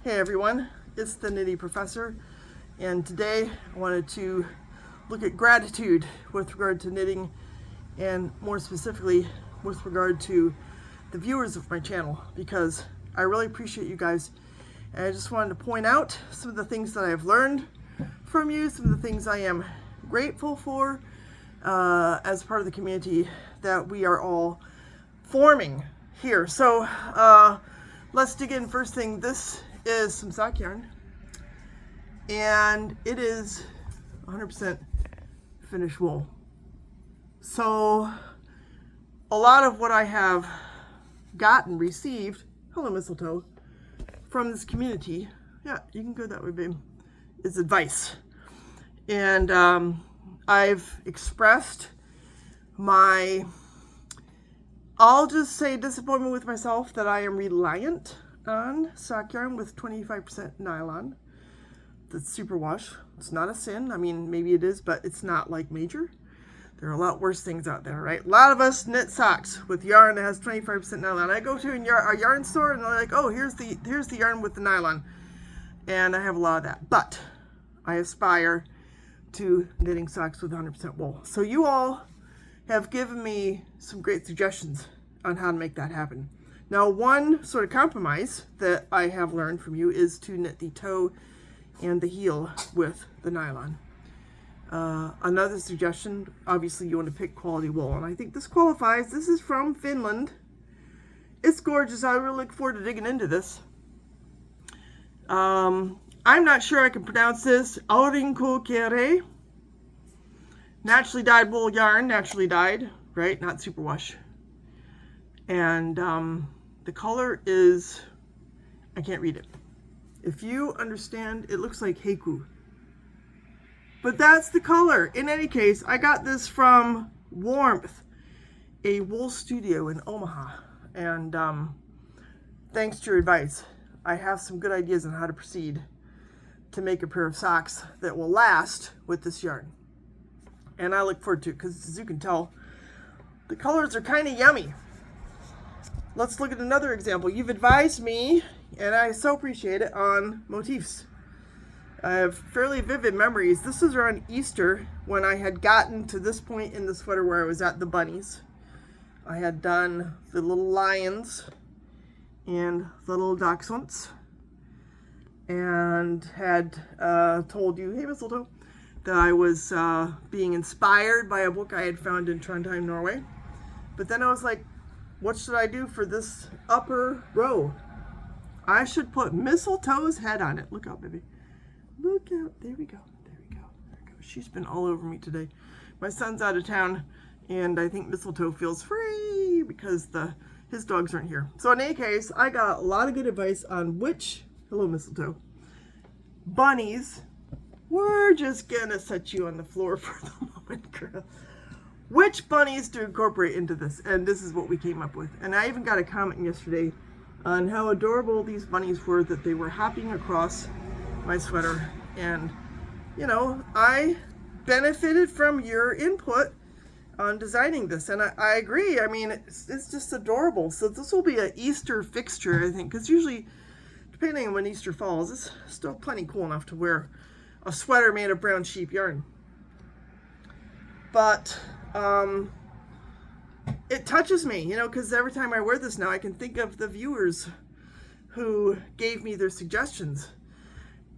Hey everyone, it's the Knitty Professor, and today I wanted to look at gratitude with regard to knitting, and more specifically with regard to the viewers of my channel, because I really appreciate you guys, and I just wanted to point out some of the things that I've learned from you, some of the things I am grateful for as part of the community that we are all forming here. So let's dig in. First thing, this is some sock yarn, and it is 100% finished wool. So a lot of what I have received, hello mistletoe, from this community, yeah, you can go that way, babe, is advice. And I've expressed my, I'll just say, disappointment with myself that I am reliant on sock yarn with 25% nylon. That's superwash. It's not a sin. I mean, maybe it is, but it's not like major. There are a lot worse things out there, right? A lot of us knit socks with yarn that has 25% nylon. I go to a yarn store and they're like, oh, here's the yarn with the nylon. And I have a lot of that. But I aspire to knitting socks with 100% wool. So you all have given me some great suggestions on how to make that happen. Now, one sort of compromise that I have learned from you is to knit the toe and the heel with the nylon. Another suggestion, obviously you want to pick quality wool, and I think this qualifies. This is from Finland. It's gorgeous. I really look forward to digging into this. I'm not sure I can pronounce this. Aurinkokere. Naturally dyed wool yarn, naturally dyed, right? Not superwash. And the color is, I can't read it. If you understand, it looks like haiku. But that's the color. In any case, I got this from Warmth, a wool studio in Omaha. And thanks to your advice, I have some good ideas on how to proceed to make a pair of socks that will last with this yarn. And I look forward to it because, as you can tell, the colors are kind of yummy. Let's look at another example. You've advised me, and I so appreciate it, on motifs. I have fairly vivid memories. This was around Easter when I had gotten to this point in the sweater where I was at the bunnies. I had done the little lions and the little dachshunds, and had told you, hey mistletoe, that I was being inspired by a book I had found in Trondheim, Norway. But then I was like, what should I do for this upper row? I should put mistletoe's head on it. Look out, baby. Look out. There we go. There we go. There we go. She's been all over me today. My son's out of town, and I think mistletoe feels free because his dogs aren't here. So in any case, I got a lot of good advice on which, hello mistletoe, bunnies, we're just gonna set you on the floor for the moment, girl. Which bunnies to incorporate into this, and this is what we came up with. And I even got a comment yesterday on how adorable these bunnies were, that they were hopping across my sweater. And you know, I benefited from your input on designing this, and I agree. I mean, it's just adorable. So this will be an Easter fixture, I think, because usually, depending on when Easter falls, it's still plenty cool enough to wear a sweater made of brown sheep yarn. But it touches me, you know, because every time I wear this now, I can think of the viewers who gave me their suggestions,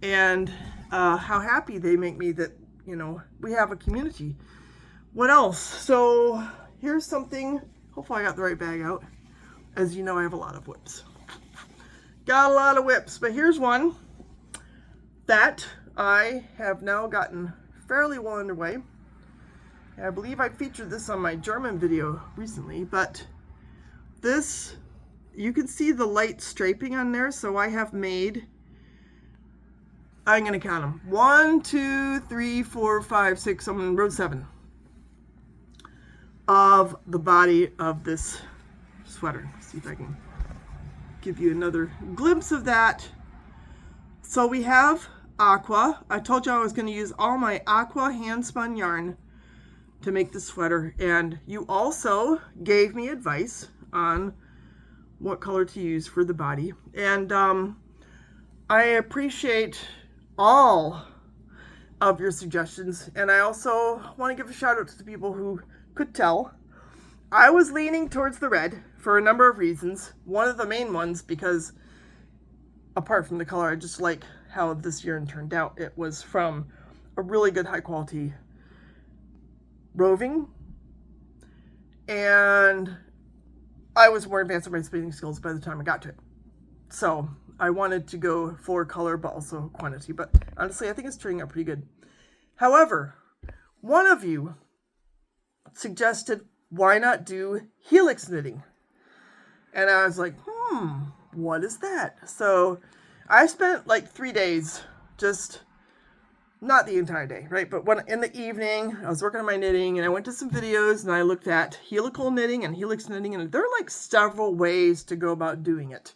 and how happy they make me that, you know, we have a community. What else? So here's something. Hopefully I got the right bag out. As you know, I have a lot of whips. Got a lot of whips, but here's one that I have now gotten fairly well underway. I believe I featured this on my German video recently, but this, you can see the light striping on there. So I have made, I'm going to count them, 1, 2, 3, 4, 5, 6, I'm on row 7 of the body of this sweater. Let's see if I can give you another glimpse of that. So we have aqua. I told you I was going to use all my aqua hand spun yarn to make the sweater, and you also gave me advice on what color to use for the body. And I appreciate all of your suggestions, and I also want to give a shout out to the people who could tell. I was leaning towards the red for a number of reasons. One of the main ones, because apart from the color, I just like how this yarn turned out. It was from a really good high quality roving, and I was more advanced in my spinning skills by the time I got to it. So I wanted to go for color, but also quantity. But honestly, I think it's turning out pretty good. However, one of you suggested, why not do helix knitting? And I was like, what is that? So I spent like 3 days, just not the entire day, right? But when in the evening, I was working on my knitting, and I went to some videos, and I looked at helical knitting and helix knitting, and there are like several ways to go about doing it.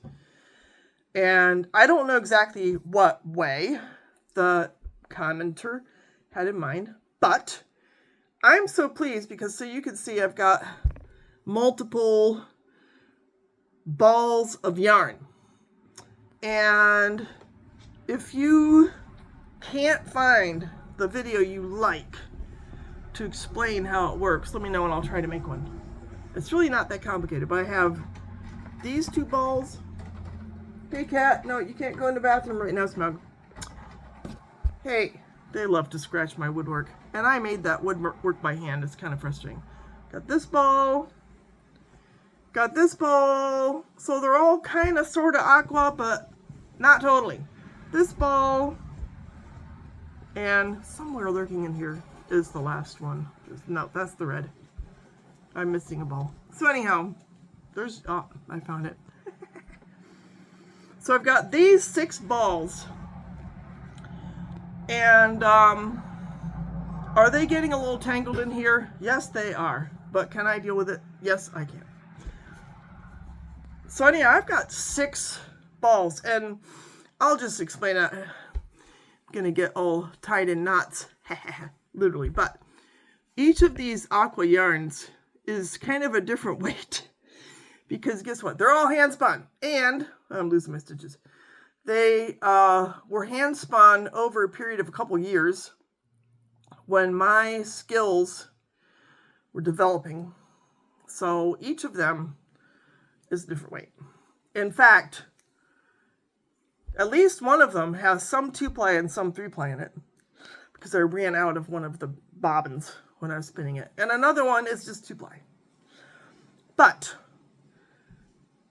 And I don't know exactly what way the commenter had in mind, but I'm so pleased because, so you can see, I've got multiple balls of yarn. And if you can't find the video you like to explain how it works, let me know and I'll try to make one. It's really not that complicated, but I have these 2 balls. Hey, cat. No, you can't go in the bathroom right now, Smug. Hey, they love to scratch my woodwork. And I made that woodwork by hand. It's kind of frustrating. Got this ball. Got this ball. So they're all kind of sort of aqua, but not totally. This ball. And somewhere lurking in here is the last one. No, that's the red. I'm missing a ball. So anyhow, oh, I found it. So I've got these 6 balls, and are they getting a little tangled in here? Yes, they are. But can I deal with it? Yes, I can. So anyhow, I've got 6 balls, and I'll just explain it. I'm gonna get all tied in knots, literally. But each of these aqua yarns is kind of a different weight. Because guess what? They're all hand spun, and I'm losing my stitches. They were hand spun over a period of a couple years when my skills were developing. So each of them is a different weight. In fact, at least one of them has some 2-ply and some 3-ply in it, because I ran out of one of the bobbins when I was spinning it. And another one is just 2-ply. But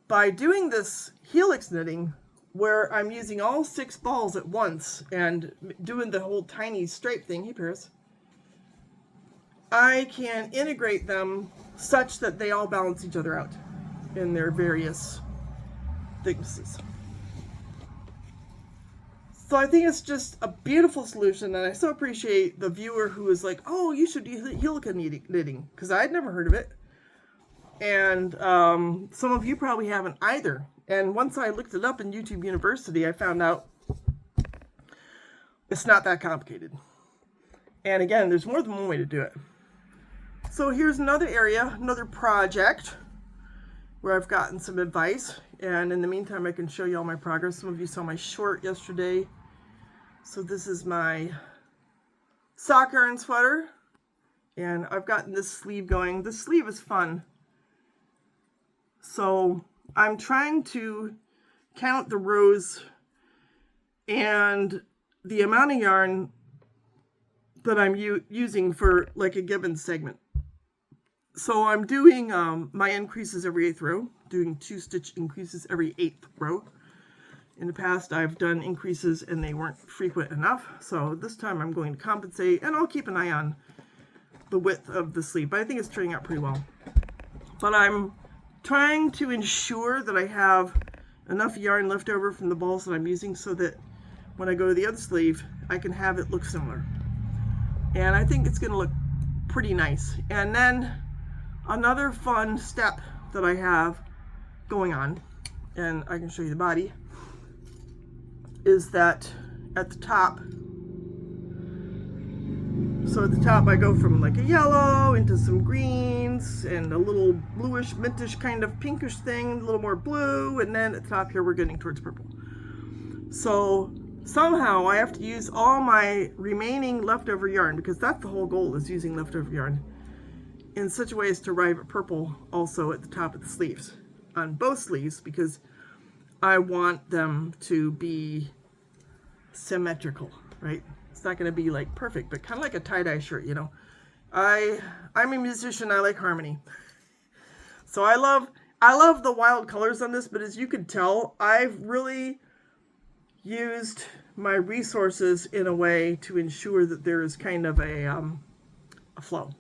by doing this helix knitting, where I'm using all 6 balls at once and doing the whole tiny stripe thing, hey Paris, I can integrate them such that they all balance each other out in their various thicknesses. So I think it's just a beautiful solution, and I so appreciate the viewer who is like, oh, you should do helica knitting, because I'd never heard of it. And some of you probably haven't either. And once I looked it up in YouTube University, I found out it's not that complicated. And again, there's more than one way to do it. So here's another area, another project where I've gotten some advice. And in the meantime, I can show you all my progress. Some of you saw my short yesterday. So this is my sock yarn sweater. And I've gotten this sleeve going. This sleeve is fun. So I'm trying to count the rows and the amount of yarn that I'm using for like a given segment. So I'm doing my increases every 8th row, doing 2 stitch increases every 8th row. In the past, I've done increases and they weren't frequent enough. So this time I'm going to compensate, and I'll keep an eye on the width of the sleeve. But I think it's turning out pretty well. But I'm trying to ensure that I have enough yarn left over from the balls that I'm using so that when I go to the other sleeve, I can have it look similar. And I think it's going to look pretty nice. And then another fun step that I have going on, and I can show you the body, is that at the top, so at the top I go from like a yellow into some greens and a little bluish, mintish kind of pinkish thing, a little more blue, and then at the top here we're getting towards purple. So somehow I have to use all my remaining leftover yarn, because that's the whole goal, is using leftover yarn, in such a way as to arrive at purple also at the top of the sleeves, on both sleeves, because I want them to be symmetrical, right? It's not going to be like perfect, but kind of like a tie-dye shirt, you know. I'm a musician, I like harmony. So I love the wild colors on this, but as you can tell, I've really used my resources in a way to ensure that there is kind of a flow.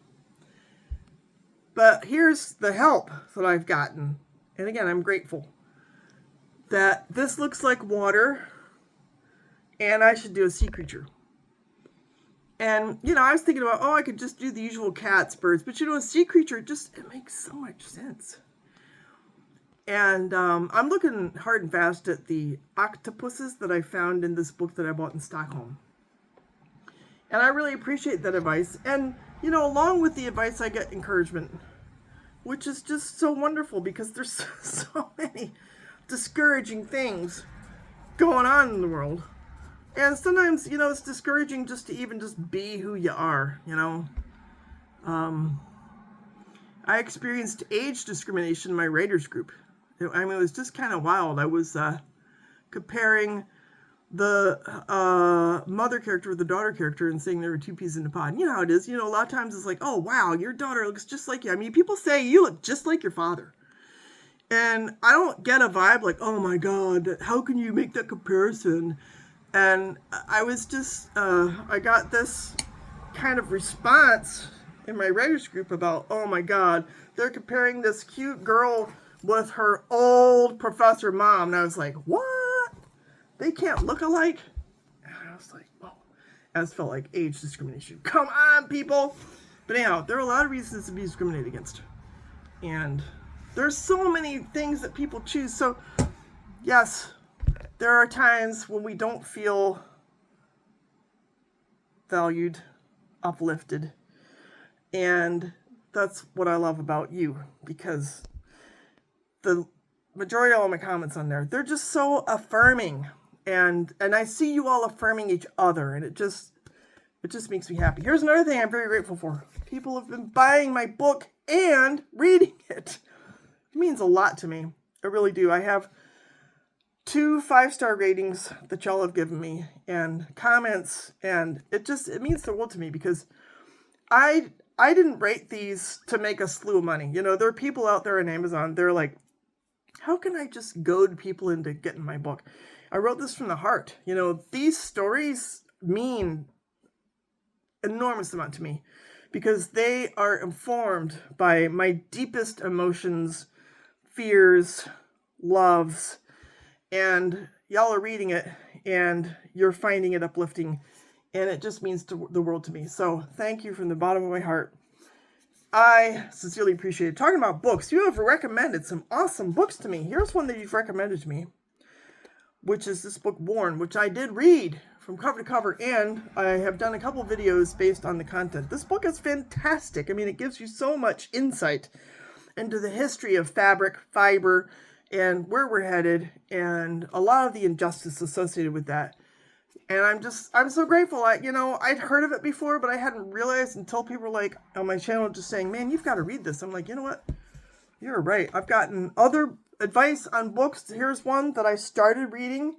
But here's the help that I've gotten. And again, I'm grateful that this looks like water and I should do a sea creature. And, you know, I was thinking about, oh, I could just do the usual cats, birds. But, you know, a sea creature, it makes so much sense. And I'm looking hard and fast at the octopuses that I found in this book that I bought in Stockholm. And I really appreciate that advice. And, you know, along with the advice, I get encouragement, which is just so wonderful, because there's so many discouraging things going on in the world. And sometimes, you know, it's discouraging just to even just be who you are, you know. I experienced age discrimination in my writers group. I mean, it was just kind of wild. I was comparing the mother character with the daughter character and saying there were two peas in a pod. And you know how it is. You know, a lot of times it's like, oh, wow, your daughter looks just like you. I mean, people say you look just like your father. And I don't get a vibe like, oh, my God, how can you make that comparison? And I was just, I got this kind of response in my writers group about, oh my God, they're comparing this cute girl with her old professor mom. And I was like, what? They can't look alike? And I was like, whoa. And it felt like age discrimination. Come on, people. But anyhow, there are a lot of reasons to be discriminated against. And there's so many things that people choose. So, yes, there are times when we don't feel valued, uplifted, and that's what I love about you, because the majority of all my comments on there, they're just so affirming, and I see you all affirming each other, and it just makes me happy. Here's another thing I'm very grateful for. People have been buying my book and reading it. It means a lot to me. I really do. I have 2 5-star ratings that y'all have given me and comments, and it means the world to me, because I didn't rate these to make a slew of money. You know, there are people out there on Amazon, they're like, how can I just goad people into getting my book? I wrote this from the heart. You know, these stories mean enormous amount to me, because they are informed by my deepest emotions, fears, loves, and y'all are reading it and you're finding it uplifting, and it just means the world to me. So thank you from the bottom of my heart. I sincerely appreciate it. Talking about books, you have recommended some awesome books to me. Here's one that you've recommended to me, which is this book, Born, which I did read from cover to cover, and I have done a couple videos based on the content. This book is fantastic. I mean, it gives you so much insight into the history of fabric, fiber, and where we're headed, and a lot of the injustice associated with that. And I'm so grateful. I'd heard of it before, but I hadn't realized until people were like on my channel just saying, man, you've got to read this. I'm like, you know what? You're right. I've gotten other advice on books. Here's one that I started reading,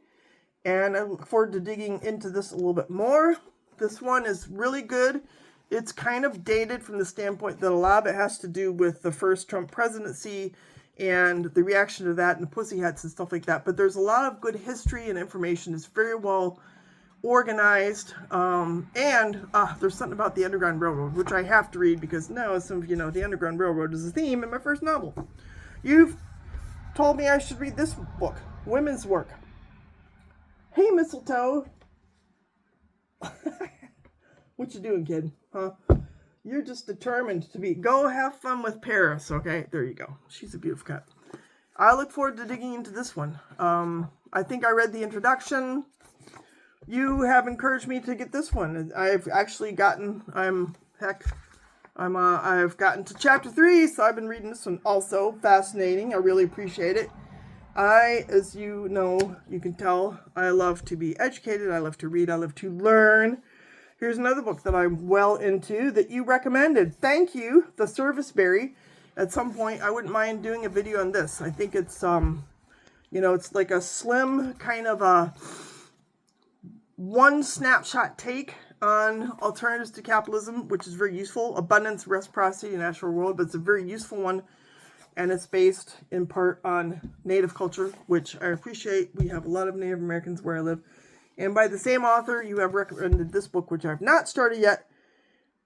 and I look forward to digging into this a little bit more. This one is really good. It's kind of dated from the standpoint that a lot of it has to do with the first Trump presidency and the reaction to that and the pussy hats and stuff like that. But there's a lot of good history and information. It's very well organized. And there's something about the Underground Railroad, which I have to read, because now, as some of you know, the Underground Railroad is a theme in my first novel. You've told me I should read this book, Women's Work. Hey, Mistletoe. What you doing, kid? Huh? You're just determined to go have fun with Paris, okay? There you go. She's a beautiful cat. I look forward to digging into this one. I think I read the introduction. You have encouraged me to get this one. I've actually gotten, I've gotten to chapter 3, so I've been reading this one also. Fascinating. I really appreciate it. As you know, you can tell, I love to be educated, I love to read, I love to learn. Here's another book that I'm well into that you recommended. Thank you, The Service Berry. At some point, I wouldn't mind doing a video on this. I think it's, it's like a slim kind of a one snapshot take on alternatives to capitalism, which is very useful. Abundance, Reciprocity, Natural World, but it's a very useful one. And it's based in part on Native culture, which I appreciate. We have a lot of Native Americans where I live. And by the same author, you have recommended this book, which I've not started yet,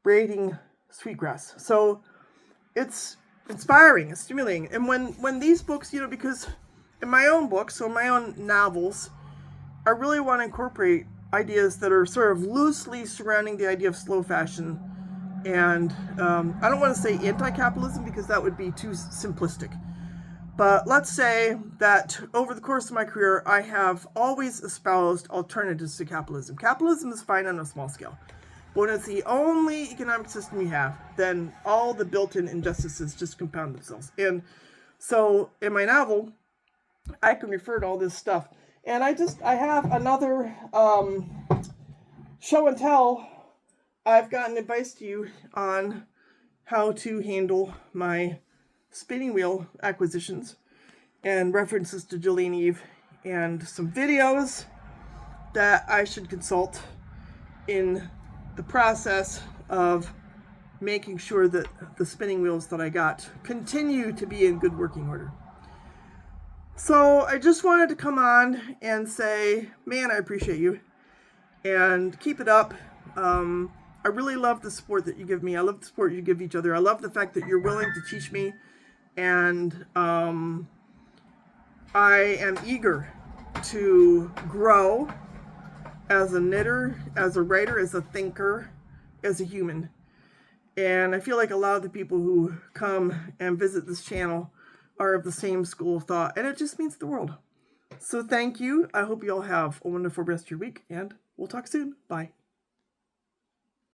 Braiding Sweetgrass. So it's inspiring, it's stimulating. And when these books, because in my own books, or my own novels, I really want to incorporate ideas that are sort of loosely surrounding the idea of slow fashion. And I don't want to say anti-capitalism because that would be too simplistic. But let's say that over the course of my career, I have always espoused alternatives to capitalism. Capitalism is fine on a small scale. But when it's the only economic system you have, then all the built-in injustices just compound themselves. And so in my novel, I can refer to all this stuff. And I have another show and tell. I've gotten advice to you on how to handle my spinning wheel acquisitions and references to Jolene Eve and some videos that I should consult in the process of making sure that the spinning wheels that I got continue to be in good working order. So I just wanted to come on and say, man, I appreciate you and keep it up. I really love the support that you give me. I love the support you give each other. I love the fact that you're willing to teach me. And I am eager to grow as a knitter, as a writer, as a thinker, as a human. And I feel like a lot of the people who come and visit this channel are of the same school of thought. And it just means the world. So thank you. I hope you all have a wonderful rest of your week. And we'll talk soon. Bye.